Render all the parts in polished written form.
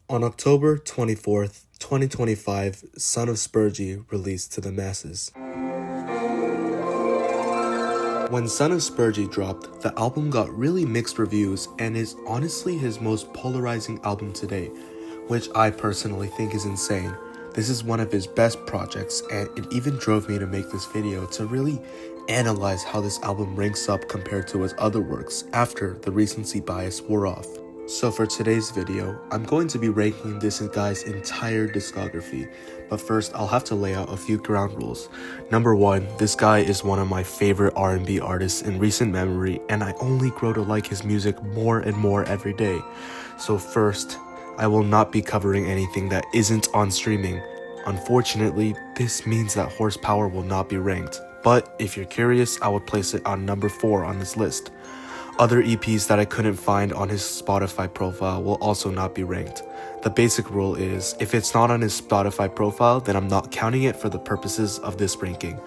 On October 24th, 2025, Son of Spurgey released to the masses. When Son of Spurgey dropped, the album got really mixed reviews and is honestly his most polarizing album to date, which I personally think is insane. This is one of his best projects, and it even drove me to make this video to really analyze how this album ranks up compared to his other works after the recency bias wore off. So for today's video, I'm going to be ranking this guy's entire discography, but first I'll have to lay out a few ground rules. Number 1, this guy is one of my favorite R&B artists in recent memory, and I only grow to like his music more and more every day. So first, I will not be covering anything that isn't on streaming. Unfortunately, this means that Horsepower will not be ranked, but if you're curious, I would place it on number 4 on this list. Other EPs that I couldn't find on his Spotify profile will also not be ranked. The basic rule is, if it's not on his Spotify profile, then I'm not counting it for the purposes of this ranking.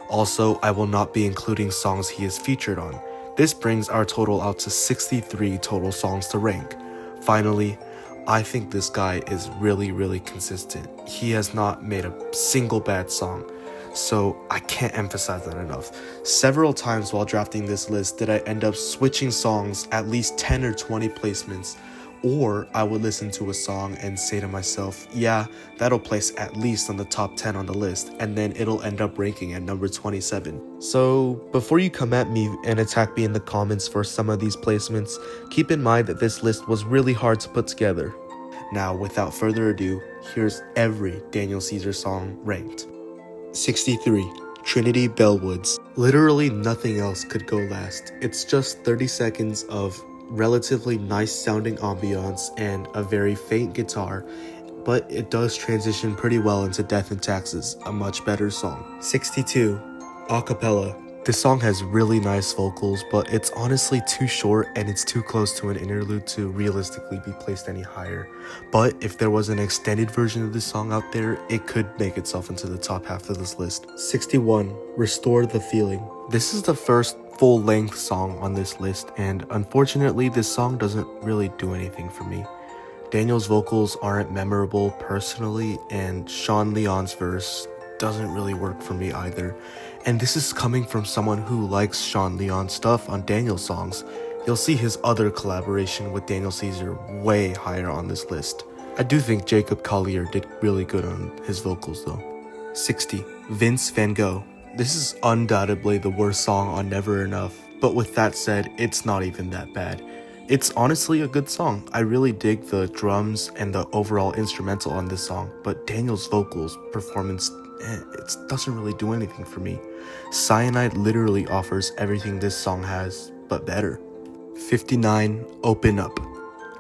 Also, I will not be including songs he is featured on. This brings our total out to 63 total songs to rank. Finally, I think this guy is really consistent. He has not made a single bad song. So I can't emphasize that enough. Several times while drafting this list did I end up switching songs at least 10 or 20 placements, or I would listen to a song and say to myself, yeah, that'll place at least on the top 10 on the list, and then it'll end up ranking at number 27. So before you come at me and attack me in the comments for some of these placements, keep in mind that this list was really hard to put together. Now without further ado, here's every Daniel Caesar song ranked. 63. Trinity Bellwoods. Literally nothing else could go last. It's just 30 seconds of relatively nice sounding ambiance and a very faint guitar, but it does transition pretty well into Death and Taxes, a much better song. 62. Acapella. This song has really nice vocals, but it's honestly too short and it's too close to an interlude to realistically be placed any higher. But if there was an extended version of this song out there, it could make itself into the top half of this list. 61. Restore the Feeling. This is the first full-length song on this list, and unfortunately this song doesn't really do anything for me. Daniel's vocals aren't memorable personally, and Sean Leon's verse doesn't really work for me either. And this is coming from someone who likes Sean Leon stuff on Daniel's songs. You'll see his other collaboration with Daniel Caesar way higher on this list. I do think Jacob Collier did really good on his vocals though. 60. Vince Van Gogh. This is undoubtedly the worst song on Never Enough, but with that said, it's not even that bad. It's honestly a good song. I really dig the drums and the overall instrumental on this song, but Daniel's vocals performance, it doesn't really do anything for me. Cyanide literally offers everything this song has, but better. 59. Open Up.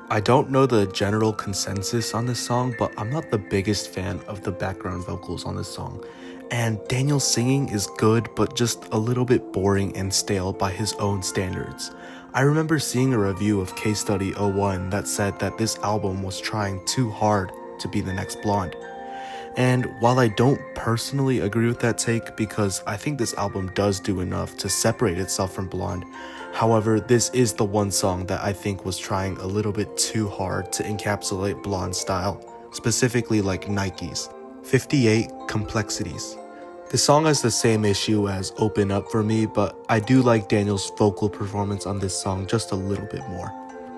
I don't know the general consensus on this song, but I'm not the biggest fan of the background vocals on this song. And Daniel's singing is good, but just a little bit boring and stale by his own standards. I remember seeing a review of Case Study 01 that said that this album was trying too hard to be the next Blonde. And while I don't personally agree with that take, because I think this album does do enough to separate itself from Blonde, however, this is the one song that I think was trying a little bit too hard to encapsulate Blonde's style, specifically like Nike's. 58. Complexities. This song has the same issue as Open Up for me, but I do like Daniel's vocal performance on this song just a little bit more.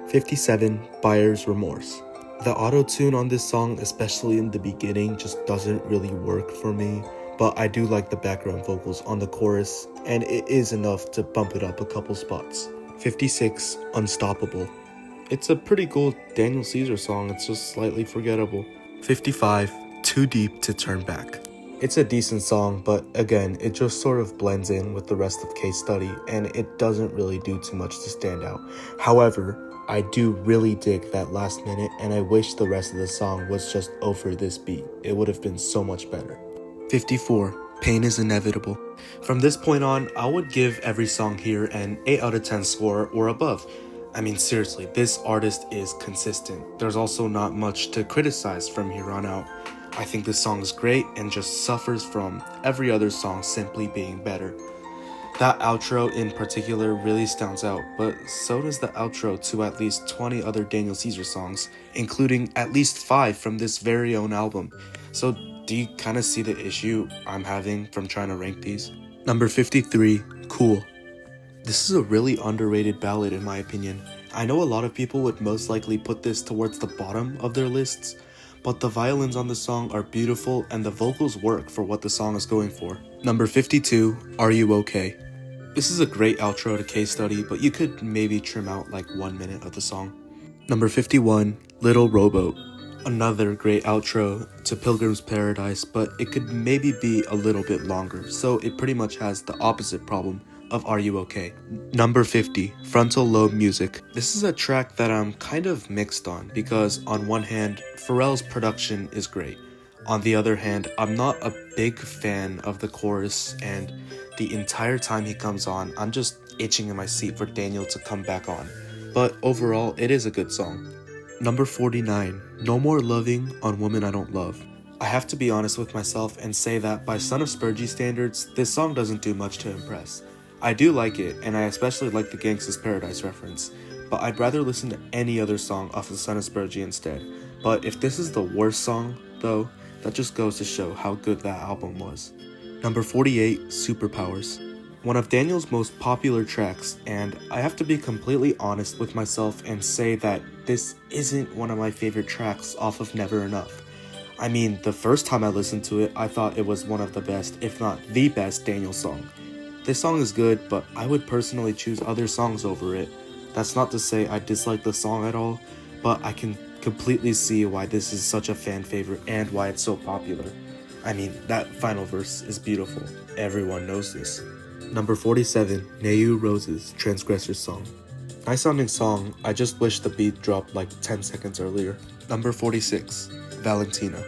57. Buyer's Remorse. The auto-tune on this song, especially in the beginning, just doesn't really work for me, but I do like the background vocals on the chorus, and it is enough to bump it up a couple spots. 56. Unstoppable. It's a pretty cool Daniel Caesar song, it's just slightly forgettable. 55. Too Deep to Turn Back. It's a decent song, but again, it just sort of blends in with the rest of Case Study, and it doesn't really do too much to stand out. However, I do really dig that last minute, and I wish the rest of the song was just over this beat. It would have been so much better. 54. Pain is Inevitable. From this point on, I would give every song here an 8 out of 10 score or above. I mean, seriously, this artist is consistent. There's also not much to criticize from here on out. I think this song is great and just suffers from every other song simply being better. That outro in particular really stands out, but so does the outro to at least 20 other Daniel Caesar songs, including at least 5 from this very own album. So do you kind of see the issue I'm having from trying to rank these? Number 53, Cool. This is a really underrated ballad in my opinion. I know a lot of people would most likely put this towards the bottom of their lists, but the violins on the song are beautiful and the vocals work for what the song is going for. Number 52, Are You Okay? This is a great outro to Case Study, but you could maybe trim out like 1 minute of the song. Number 51, Little Rowboat. Another great outro to Pilgrim's Paradise, but it could maybe be a little bit longer, so it pretty much has the opposite problem of Are You Okay? Number 50, Frontal Lobe Music. This is a track that I'm kind of mixed on because on one hand, Pharrell's production is great. On the other hand, I'm not a big fan of the chorus, and the entire time he comes on, I'm just itching in my seat for Daniel to come back on. But overall, it is a good song. Number 49, No More Loving on Woman I Don't Love. I have to be honest with myself and say that by Son of Spurgey standards, this song doesn't do much to impress. I do like it, and I especially like the Gangsta's Paradise reference, but I'd rather listen to any other song off of Son of Spurgey instead. But if this is the worst song, though, that just goes to show how good that album was. Number 48, Superpowers. One of Daniel's most popular tracks, and I have to be completely honest with myself and say that this isn't one of my favorite tracks off of Never Enough. I mean, the first time I listened to it, I thought it was one of the best, if not the best, Daniel song. This song is good, but I would personally choose other songs over it. That's not to say I dislike the song at all, but I can completely see why this is such a fan favorite and why it's so popular. I mean, that final verse is beautiful. Everyone knows this. Number 47, Neu Roses, Transgressor's Song. Nice sounding song, I just wish the beat dropped like 10 seconds earlier. Number 46, Valentina.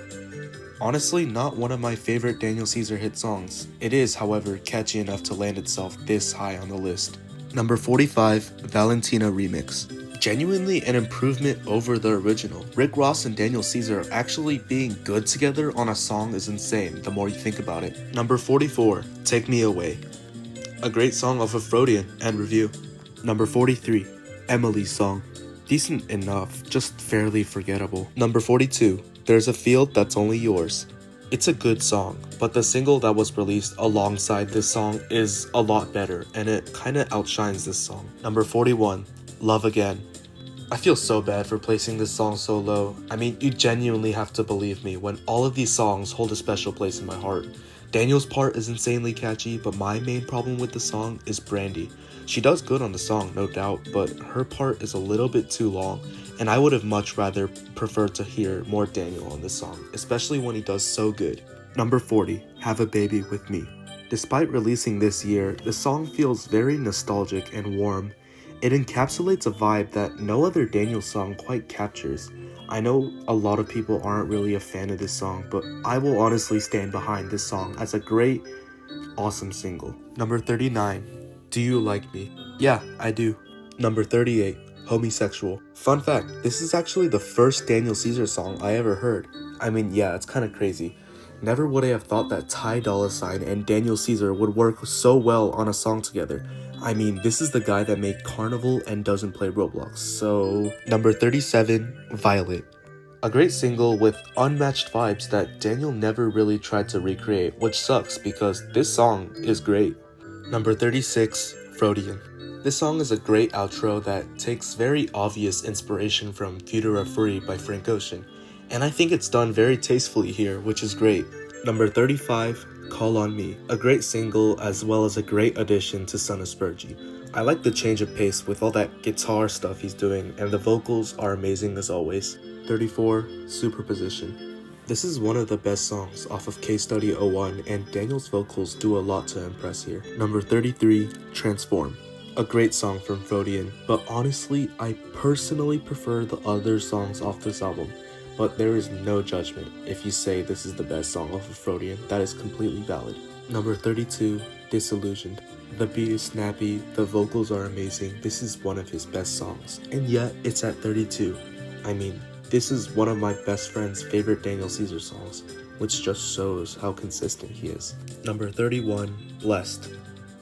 Honestly, not one of my favorite Daniel Caesar hit songs. It is, however, catchy enough to land itself this high on the list. Number 45, Valentina Remix. Genuinely an improvement over the original. Rick Ross and Daniel Caesar actually being good together on a song is insane the more you think about it. Number 44, Take Me Away. A great song off of Freudian and Review. Number 43, Emily's Song. Decent enough, just fairly forgettable. Number 42, There's a Field That's Only Yours. It's a good song, but the single that was released alongside this song is a lot better, and it kinda outshines this song. Number 41, Love Again. I feel so bad for placing this song so low. I mean, you genuinely have to believe me when all of these songs hold a special place in my heart. Daniel's part is insanely catchy, but my main problem with the song is Brandy. She does good on the song, no doubt, but her part is a little bit too long, and I would have much rather preferred to hear more Daniel on this song, especially when he does so good. Number 40, Have a Baby With Me. Despite releasing this year, the song feels very nostalgic and warm. It encapsulates a vibe that no other Daniel song quite captures. I know a lot of people aren't really a fan of this song, but I will honestly stand behind this song as a great, awesome single. Number 39, Do You Like Me? Yeah, I do. Number 38, Homosexual. Fun fact, this is actually the first Daniel Caesar song I ever heard. I mean, yeah, it's kind of crazy. Never would I have thought that Ty Dolla $ign and Daniel Caesar would work so well on a song together. I mean, this is the guy that made Carnival and doesn't play Roblox, so... Number 37, Violet. A great single with unmatched vibes that Daniel never really tried to recreate, which sucks because this song is great. Number 36, Freudian. This song is a great outro that takes very obvious inspiration from Futura Free by Frank Ocean, and I think it's done very tastefully here, which is great. Number 35, Call on Me, a great single as well as a great addition to Son of Spurgey. I like the change of pace with all that guitar stuff he's doing, and the vocals are amazing as always. 34, Superposition. This is one of the best songs off of Case Study 01, and Daniel's vocals do a lot to impress here. Number 33, Transform. A great song from Freudian, but honestly, I personally prefer the other songs off this album. But there is no judgment if you say this is the best song off of Freudian. That is completely valid. Number 32, Disillusioned. The beat is snappy, the vocals are amazing, this is one of his best songs, and yet it's at 32. I mean, this is one of my best friend's favorite Daniel Caesar songs, which just shows how consistent he is. Number 31, Blessed.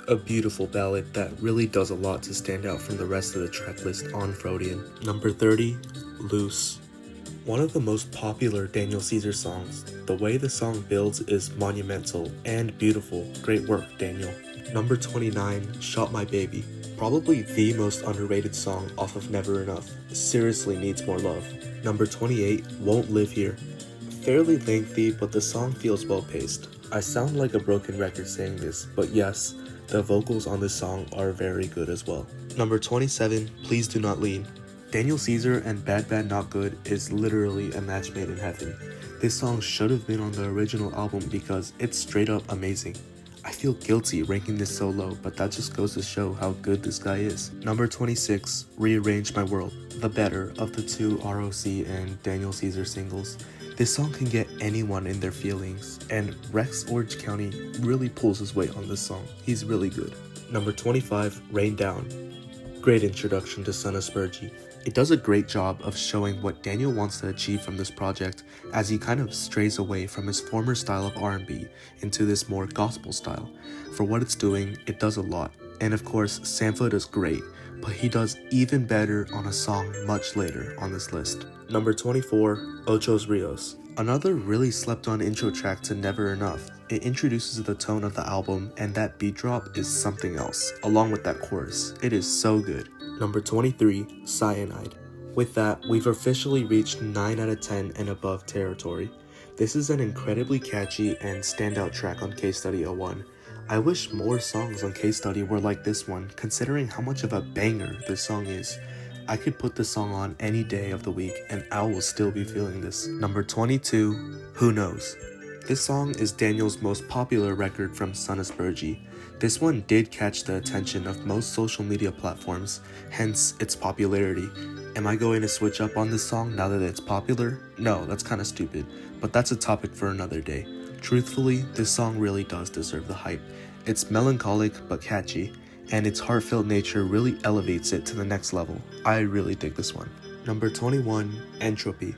A beautiful ballad that really does a lot to stand out from the rest of the tracklist on Freudian. Number 30, Loose. One of the most popular Daniel Caesar songs. The way the song builds is monumental and beautiful. Great work, Daniel. Number 29, Shot My Baby. Probably the most underrated song off of Never Enough. Seriously needs more love. Number 28, Won't Live Here. Fairly lengthy, but the song feels well paced. I sound like a broken record saying this, but yes, the vocals on this song are very good as well. Number 27, Please Do Not Lean. Daniel Caesar and Bad Bad Not Good is literally a match made in heaven. This song should have been on the original album because it's straight up amazing. I feel guilty ranking this so low, but that just goes to show how good this guy is. Number 26, Rearrange My World. The better of the two ROC and Daniel Caesar singles. This song can get anyone in their feelings, and Rex Orange County really pulls his weight on this song. He's really good. Number 25, Rain Down. Great introduction to Son of Spurgey. It does a great job of showing what Daniel wants to achieve from this project as he kind of strays away from his former style of R&B into this more gospel style. For what it's doing, it does a lot. And of course, Sampha does great, but he does even better on a song much later on this list. Number 24, Ochos Rios. Another really slept on intro track to Never Enough. It introduces the tone of the album, and that beat drop is something else, along with that chorus. It is so good. Number 23, Cyanide. With that, we've officially reached 9 out of 10 and above territory. This is an incredibly catchy and standout track on Case Study 01. I wish more songs on Case Study were like this one, considering how much of a banger this song is. I could put this song on any day of the week and I will still be feeling this. Number 22, Who Knows. This song is Daniel's most popular record from Son of Spurgey. This one did catch the attention of most social media platforms, hence its popularity. Am I going to switch up on this song now that it's popular? No, that's kinda stupid, but that's a topic for another day. Truthfully, this song really does deserve the hype. It's melancholic but catchy, and its heartfelt nature really elevates it to the next level. I really dig this one. Number 21, Entropy.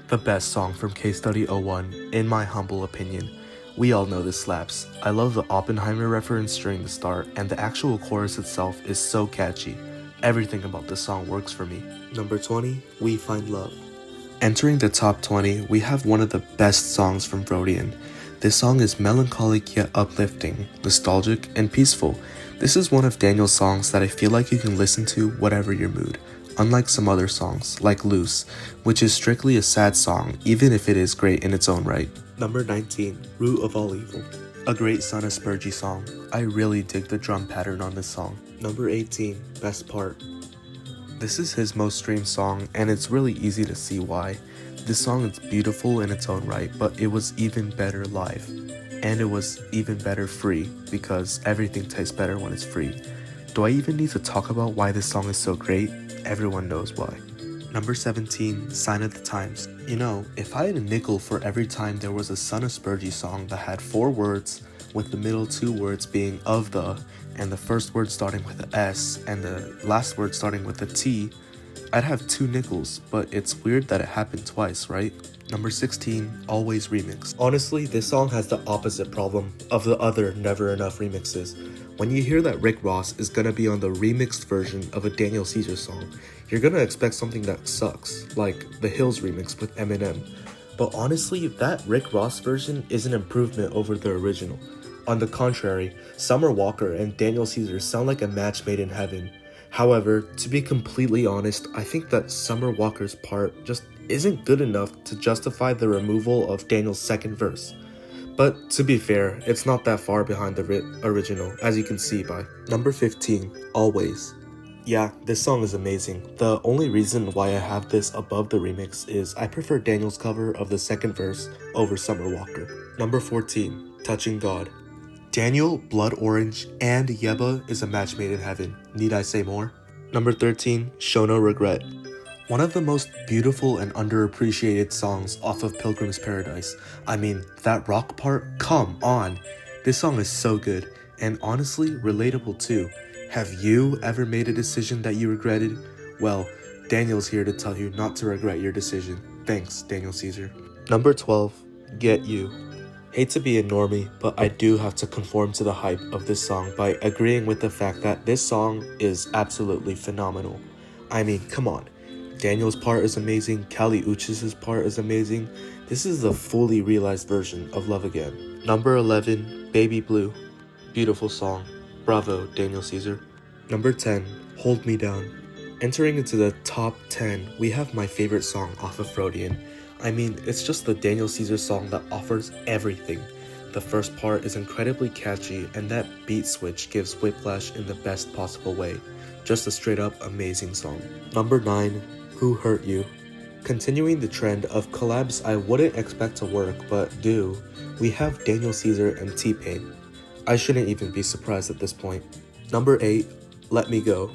The best song from Case Study 01, in my humble opinion. We all know this slaps. I love the Oppenheimer reference during the start, and the actual chorus itself is so catchy. Everything about this song works for me. Number 20, We Find Love. Entering the top 20, we have one of the best songs from Freudian. This song is melancholic yet uplifting, nostalgic, and peaceful. This is one of Daniel's songs that I feel like you can listen to whatever your mood, unlike some other songs, like Loose, which is strictly a sad song, even if it is great in its own right. Number 19, Root of All Evil. A great Son of Spurgey song. I really dig the drum pattern on this song. Number 18, Best Part. This is his most streamed song, and it's really easy to see why. This song is beautiful in its own right, but it was even better live. And it was even better free, because everything tastes better when it's free. Do I even need to talk about why this song is so great? Everyone knows why. Number 17, Sign of the Times. You know, if I had a nickel for every time there was a Son of Spurgey song that had 4 words, with the middle 2 words being of the, and the first word starting with a S, and the last word starting with a T, I'd have 2 nickels, but it's weird that it happened twice, right? Number 16, Always Remix. Honestly, this song has the opposite problem of the other Never Enough remixes. When you hear that Rick Ross is gonna be on the remixed version of a Daniel Caesar song, you're gonna expect something that sucks, like the Hills remix with Eminem. But honestly, that Rick Ross version is an improvement over the original. On the contrary, Summer Walker and Daniel Caesar sound like a match made in heaven. However, to be completely honest, I think that Summer Walker's part just isn't good enough to justify the removal of Daniel's second verse. But to be fair, it's not that far behind the original, as you can see by. Number 15, Always. Yeah, this song is amazing. The only reason why I have this above the remix is I prefer Daniel's cover of the second verse over Summer Walker. Number 14, Touching God. Daniel, Blood Orange, and Yebba is a match made in heaven. Need I say more? Number 13, Show No Regret. One of the most beautiful and underappreciated songs off of Pilgrim's Paradise. I mean, that rock part, come on. This song is so good, and honestly, relatable too. Have you ever made a decision that you regretted? Well, Daniel's here to tell you not to regret your decision. Thanks, Daniel Caesar. Number 12, Get You. Hate to be a normie, but I do have to conform to the hype of this song by agreeing with the fact that this song is absolutely phenomenal. I mean, come on. Daniel's part is amazing, Kali Uchis' part is amazing. This is a fully realized version of Love Again. Number 11, Baby Blue. Beautiful song. Bravo, Daniel Caesar. Number 10, Hold Me Down. Entering into the top 10, we have my favorite song off of Freudian. I mean, it's just the Daniel Caesar song that offers everything. The first part is incredibly catchy, and that beat switch gives whiplash in the best possible way. Just a straight up amazing song. Number 9, Who Hurt You? Continuing the trend of collabs I wouldn't expect to work but do, we have Daniel Caesar and T-Pain. I shouldn't even be surprised at this point. Number 8, Let Me Go.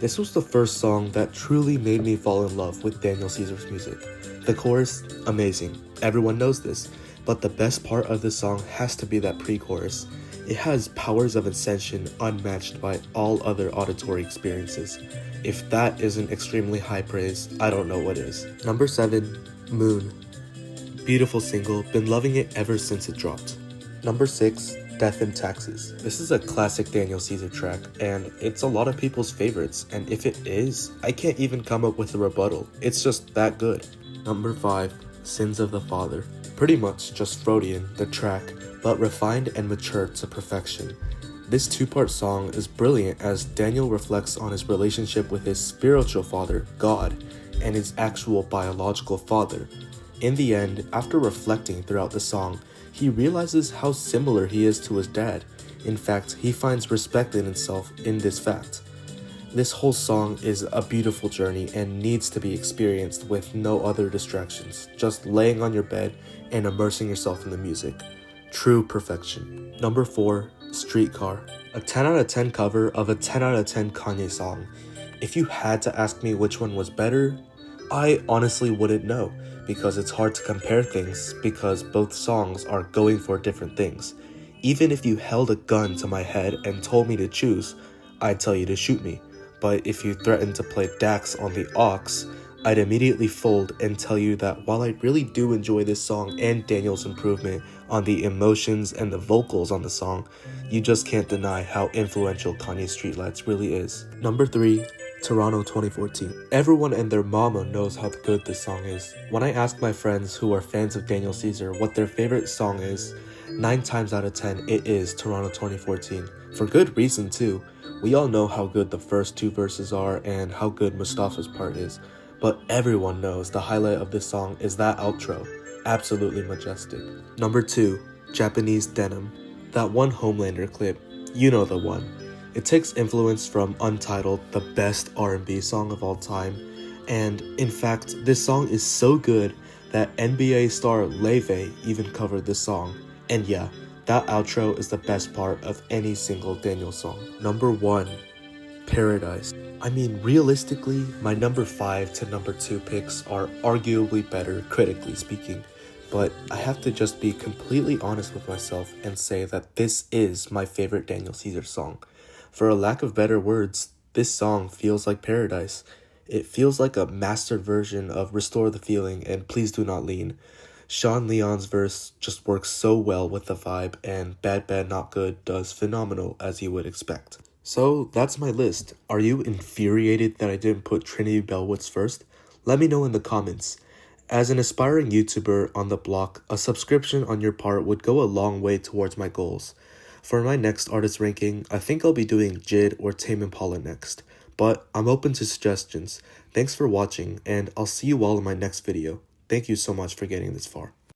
This was the first song that truly made me fall in love with Daniel Caesar's music. The chorus, amazing. Everyone knows this, but the best part of the song has to be that pre-chorus. It has powers of ascension unmatched by all other auditory experiences. If that isn't extremely high praise, I don't know what is. Number 7, Moon. Beautiful single, been loving it ever since it dropped. Number 6, Death and Taxes. This is a classic Daniel Caesar track, and it's a lot of people's favorites, and if it is, I can't even come up with a rebuttal. It's just that good. Number 5, Sins of the Father. Pretty much just Freudian, the track, but refined and matured to perfection. This two-part song is brilliant as Daniel reflects on his relationship with his spiritual father, God, and his actual biological father. In the end, after reflecting throughout the song, he realizes how similar he is to his dad. In fact, he finds respect in himself in this fact. This whole song is a beautiful journey and needs to be experienced with no other distractions, just laying on your bed and immersing yourself in the music. True perfection. Number 4, Streetcar. A 10 out of 10 cover of a 10 out of 10 Kanye song. If you had to ask me which one was better, I honestly wouldn't know, because it's hard to compare things because both songs are going for different things. Even if you held a gun to my head and told me to choose, I'd tell you to shoot me. But if you threatened to play Dax on the aux, I'd immediately fold and tell you that while I really do enjoy this song and Daniel's improvement on the emotions and the vocals on the song, you just can't deny how influential Kanye Streetlights really is. Number 3, Toronto 2014. Everyone and their mama knows how good this song is. When I ask my friends who are fans of Daniel Caesar what their favorite song is, 9 times out of 10 it is Toronto 2014. For good reason too. We all know how good the first 2 verses are and how good Mustafa's part is, but everyone knows the highlight of this song is that outro. Absolutely majestic. Number 2, Japanese Denim. That one Homelander clip, you know the one. It takes influence from Untitled, the best R&B song of all time, and in fact, this song is so good that NBA star Leve even covered this song. And yeah, that outro is the best part of any single Daniel song. Number 1, Paradise. I mean, realistically, my number 5 to number 2 picks are arguably better, critically speaking, but I have to just be completely honest with myself and say that this is my favorite Daniel Caesar song. For a lack of better words, this song feels like Paradise. It feels like a mastered version of Restore the Feeling and Please Do Not Lean. Sean Leon's verse just works so well with the vibe, and Bad Bad Not Good does phenomenal as you would expect. So that's my list. Are you infuriated that I didn't put Trinity Bellwoods first? Let me know in the comments. As an aspiring YouTuber on the block, a subscription on your part would go a long way towards my goals. For my next artist ranking, I think I'll be doing JID or Tame Impala next, but I'm open to suggestions. Thanks for watching, and I'll see you all in my next video. Thank you so much for getting this far.